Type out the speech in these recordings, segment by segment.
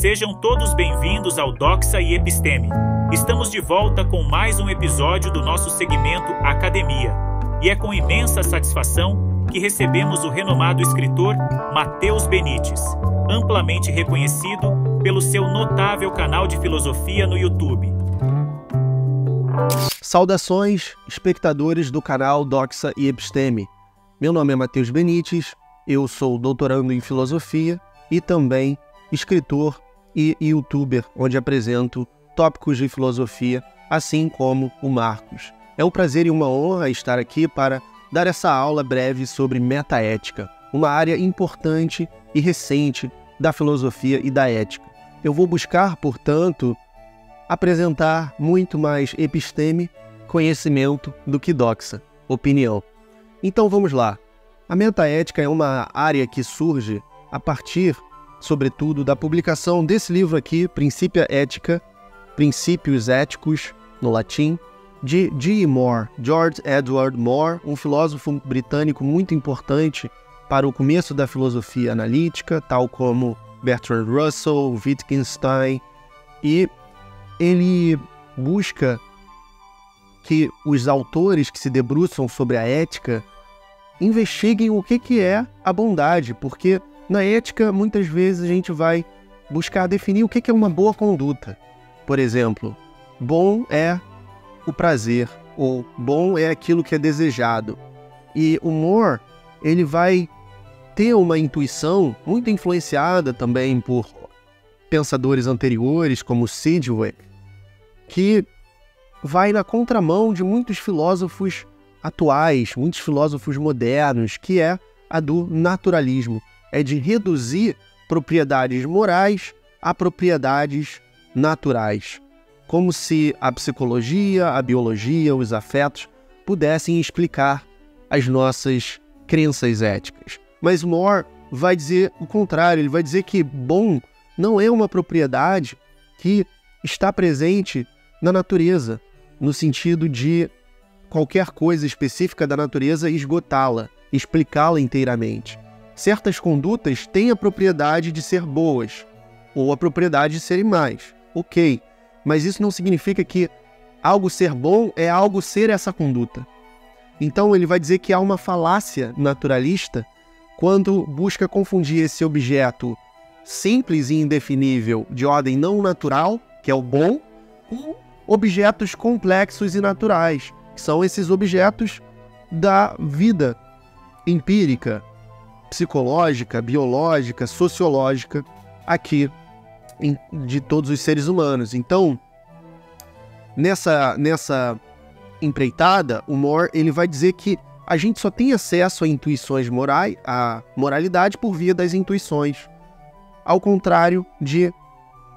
Sejam todos bem-vindos ao Doxa e Episteme. Estamos de volta com mais um episódio do nosso segmento Academia. E é com imensa satisfação que recebemos o renomado escritor Matheus Benites, amplamente reconhecido pelo seu notável canal de filosofia no YouTube. Saudações, espectadores do canal Doxa e Episteme. Meu nome é Matheus Benites, eu sou doutorando em filosofia e também escritor e youtuber, onde apresento tópicos de filosofia, assim como o Marcos. É um prazer e uma honra estar aqui para dar essa aula breve sobre metaética, uma área importante e recente da filosofia e da ética. Eu vou buscar, portanto, apresentar muito mais episteme, conhecimento, do que doxa, opinião. Então vamos lá. A metaética é uma área que surge a partir, sobretudo, da publicação desse livro aqui, Principia Ethica, Princípios Éticos, no latim, de G. Moore, George Edward Moore, um filósofo britânico muito importante para o começo da filosofia analítica, tal como Bertrand Russell, Wittgenstein, e ele busca que os autores que se debruçam sobre a ética investiguem o que é a bondade, porque na ética muitas vezes a gente vai buscar definir o que é uma boa conduta. Por exemplo, bom é o prazer, ou bom é aquilo que é desejado. E o Moore, ele vai ter uma intuição muito influenciada também por pensadores anteriores, como Sidgwick, que vai na contramão de muitos filósofos atuais, muitos filósofos modernos, que é a do naturalismo. É de reduzir propriedades morais a propriedades naturais, como se a psicologia, a biologia, os afetos pudessem explicar as nossas crenças éticas. Mas Moore vai dizer o contrário, ele vai dizer que bom não é uma propriedade que está presente na natureza, no sentido de qualquer coisa específica da natureza esgotá-la, explicá-la inteiramente. Certas condutas têm a propriedade de ser boas, ou a propriedade de serem más. Ok, mas isso não significa que algo ser bom é algo ser essa conduta. Então ele vai dizer que há uma falácia naturalista quando busca confundir esse objeto simples e indefinível de ordem não natural, que é o bom, com objetos complexos e naturais, que são esses objetos da vida empírica, psicológica, biológica, sociológica, aqui de todos os seres humanos. Então, nessa empreitada, o Moore ele vai dizer que a gente só tem acesso a intuições morais, a moralidade por via das intuições, ao contrário de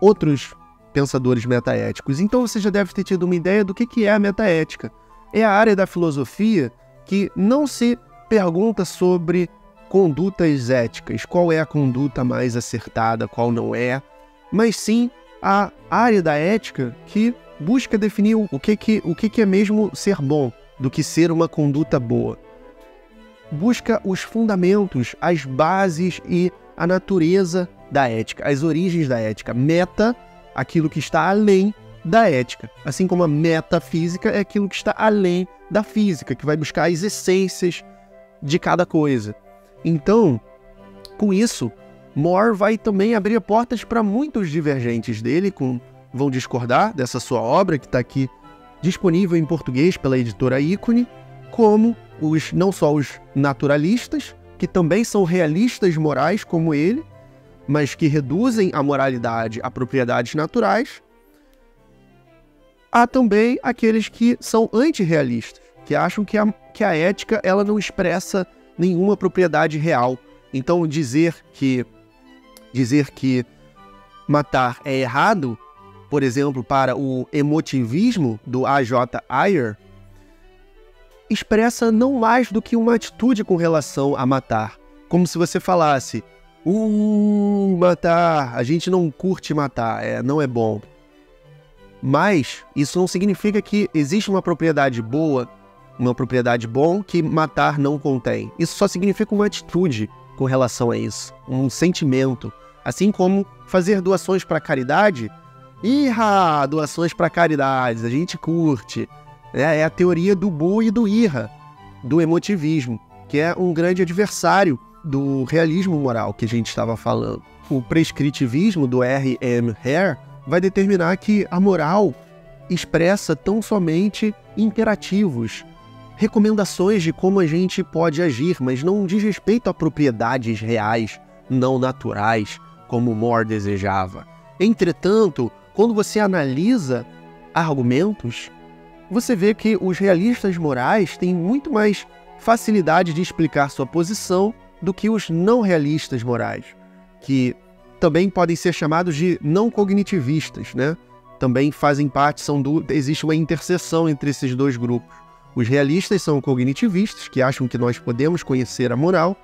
outros pensadores metaéticos. Então você já deve ter tido uma ideia do que é a metaética. É a área da filosofia que não se pergunta sobre condutas éticas, qual é a conduta mais acertada, qual não é, mas sim a área da ética que busca definir o que é mesmo ser bom, do que ser uma conduta boa. Busca os fundamentos, as bases e a natureza da ética, as origens da ética. Meta, aquilo que está além da ética, assim como a metafísica é aquilo que está além da física, que vai buscar as essências de cada coisa. Então, com isso, Moore vai também abrir portas para muitos divergentes dele, vão discordar dessa sua obra, que está aqui disponível em português pela editora Ícone, como não só os naturalistas, que também são realistas morais como ele, mas que reduzem a moralidade a propriedades naturais. Há também aqueles que são antirrealistas, que acham que a ética ela não expressa nenhuma propriedade real. Então dizer que matar é errado, por exemplo, para o emotivismo do A.J. Ayer, expressa não mais do que uma atitude com relação a matar. Como se você falasse, matar, a gente não curte matar, não é bom. Mas isso não significa que existe uma propriedade boa, uma propriedade bom que matar não contém. Isso só significa uma atitude com relação a isso, um sentimento, Assim como fazer doações para caridade. Doações para caridades, a gente curte. É a teoria do Bu e do Ira, do emotivismo, que é um grande adversário do realismo moral que a gente estava falando. O prescritivismo do R.M. Hare vai determinar que a moral expressa tão somente imperativos, recomendações de como a gente pode agir, mas não diz respeito a propriedades reais, não naturais, como Moore desejava. Entretanto, quando você analisa argumentos, você vê que os realistas morais têm muito mais facilidade de explicar sua posição do que os não realistas morais, que também podem ser chamados de não cognitivistas, né? Também fazem parte, existe uma interseção entre esses dois grupos. Os realistas são cognitivistas, que acham que nós podemos conhecer a moral,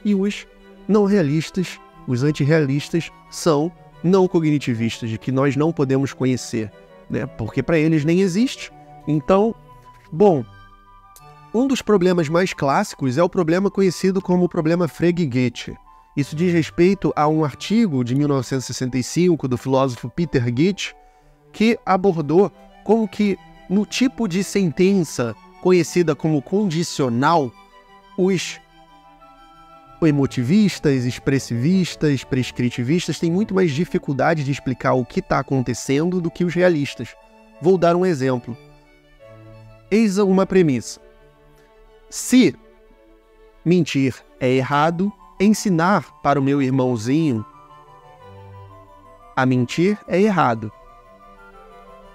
e os não realistas, os antirrealistas, são não cognitivistas, de que nós não podemos conhecer, né? Porque para eles nem existe. Então, bom, um dos problemas mais clássicos é o problema conhecido como o problema Frege-Getty. Isso diz respeito a um artigo de 1965 do filósofo Peter Getty, que abordou como que no tipo de sentença conhecida como condicional, os emotivistas, expressivistas, prescritivistas têm muito mais dificuldade de explicar o que está acontecendo do que os realistas. Vou dar um exemplo. Eis uma premissa. Se mentir é errado, ensinar para o meu irmãozinho a mentir é errado.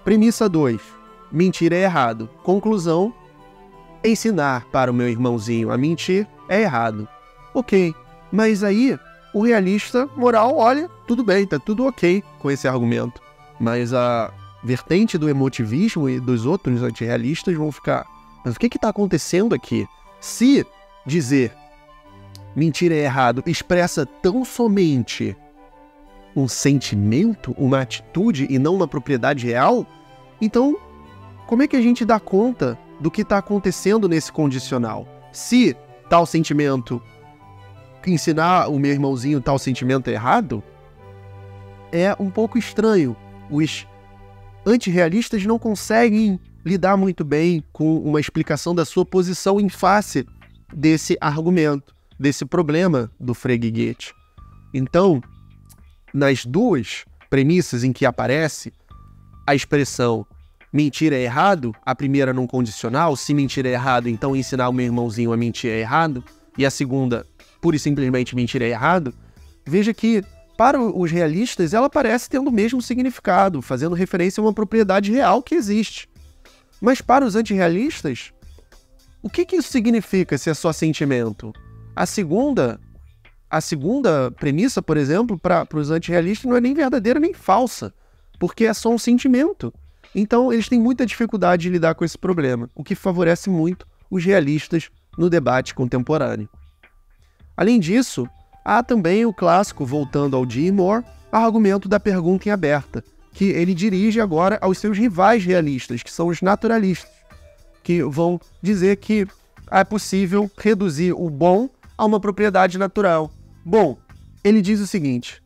Premissa 2. Mentir é errado. Conclusão. Ensinar para o meu irmãozinho a mentir é errado. Ok, mas aí o realista moral, olha, tudo bem, tá tudo ok com esse argumento. Mas a vertente do emotivismo e dos outros antirrealistas vão ficar, mas o que está acontecendo aqui? Se dizer mentir é errado expressa tão somente um sentimento, uma atitude e não uma propriedade real, então como é que a gente dá conta do que está acontecendo nesse condicional? Se tal sentimento, ensinar o meu irmãozinho tal sentimento é errado, é um pouco estranho. Os antirrealistas não conseguem lidar muito bem com uma explicação da sua posição em face desse argumento, desse problema do Frege-Getty. Então, nas duas premissas em que aparece a expressão mentir é errado, a primeira num condicional, se mentir é errado, então ensinar o meu irmãozinho a mentir é errado, e a segunda, pura e simplesmente mentir é errado, veja que para os realistas ela parece tendo o mesmo significado, fazendo referência a uma propriedade real que existe. Mas para os antirrealistas, o que isso significa se é só sentimento? A segunda premissa, por exemplo, para os antirrealistas não é nem verdadeira nem falsa, porque é só um sentimento. Então eles têm muita dificuldade de lidar com esse problema, o que favorece muito os realistas no debate contemporâneo. Além disso, há também o clássico, voltando ao D. Moore, argumento da pergunta em aberta, que ele dirige agora aos seus rivais realistas, que são os naturalistas, que vão dizer que é possível reduzir o bom a uma propriedade natural. Bom, ele diz o seguinte: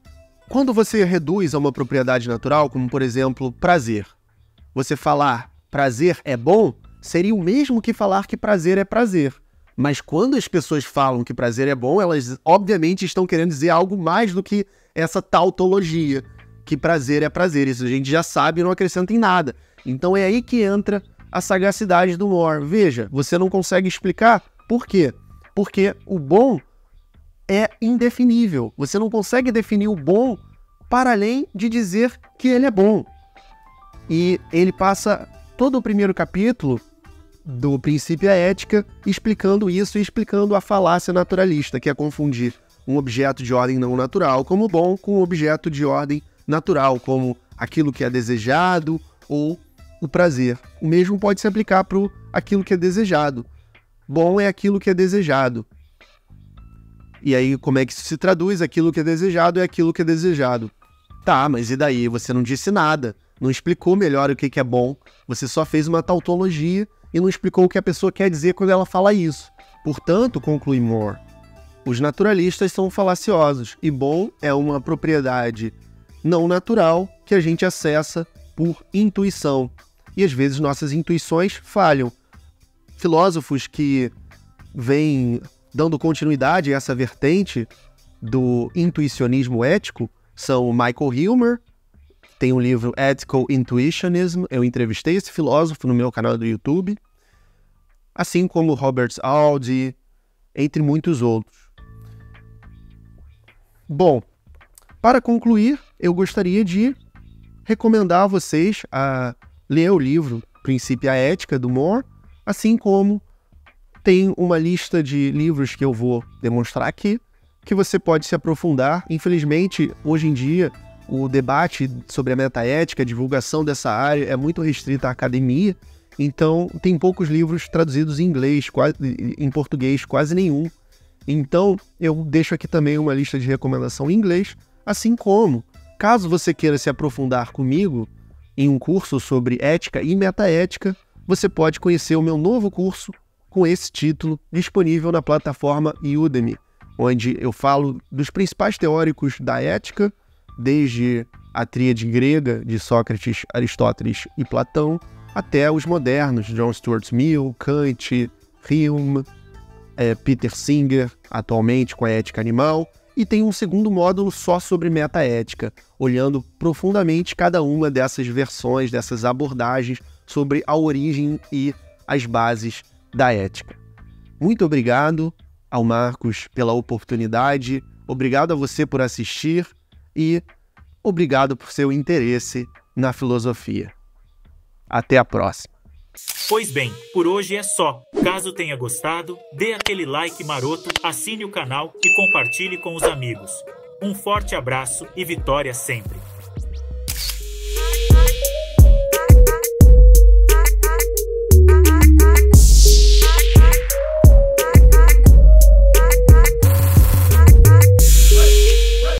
quando você reduz a uma propriedade natural, como por exemplo prazer, você falar prazer é bom seria o mesmo que falar que prazer é prazer. Mas quando as pessoas falam que prazer é bom, elas obviamente estão querendo dizer algo mais do que essa tautologia, que prazer é prazer. Isso a gente já sabe e não acrescenta em nada. Então é aí que entra a sagacidade do Moore. Veja, você não consegue explicar por quê? Porque o bom é indefinível. Você não consegue definir o bom para além de dizer que ele é bom. E ele passa todo o primeiro capítulo do Princípio à Ética explicando isso e explicando a falácia naturalista, que é confundir um objeto de ordem não natural como bom com um objeto de ordem natural, como aquilo que é desejado ou o prazer. O mesmo pode se aplicar para aquilo que é desejado. Bom é aquilo que é desejado. E aí, como é que isso se traduz? Aquilo que é desejado é aquilo que é desejado. Tá, mas e daí? Você não disse nada, não explicou melhor o que é bom, você só fez uma tautologia e não explicou o que a pessoa quer dizer quando ela fala isso. Portanto, conclui Moore, Os naturalistas são falaciosos e bom é uma propriedade não natural que a gente acessa por intuição. E às vezes nossas intuições falham. Filósofos que vêm dando continuidade a essa vertente do intuicionismo ético são o Michael Hilmer, tem um livro Ethical Intuitionism, eu entrevistei esse filósofo no meu canal do YouTube, assim como Robert Aldi, entre muitos outros. Bom, para concluir, eu gostaria de recomendar a vocês a ler o livro Princípio e a Ética, do Moore, assim como tem uma lista de livros que eu vou demonstrar aqui, que você pode se aprofundar. Infelizmente, hoje em dia, o debate sobre a metaética, a divulgação dessa área é muito restrita à academia, então tem poucos livros traduzidos em inglês, em português, quase nenhum. Então, eu deixo aqui também uma lista de recomendação em inglês, assim como, caso você queira se aprofundar comigo em um curso sobre ética e metaética, você pode conhecer o meu novo curso com esse título, disponível na plataforma Udemy, onde eu falo dos principais teóricos da ética, desde a tríade grega de Sócrates, Aristóteles e Platão, até os modernos, John Stuart Mill, Kant, Hume, Peter Singer, atualmente com a ética animal, e tem um segundo módulo só sobre metaética, olhando profundamente cada uma dessas versões, dessas abordagens sobre a origem e as bases da ética. Muito obrigado ao Marcos pela oportunidade, obrigado a você por assistir e obrigado por seu interesse na filosofia. Até a próxima. Pois bem, por hoje é só. Caso tenha gostado, dê aquele like maroto, assine o canal e compartilhe com os amigos. Um forte abraço e vitória sempre!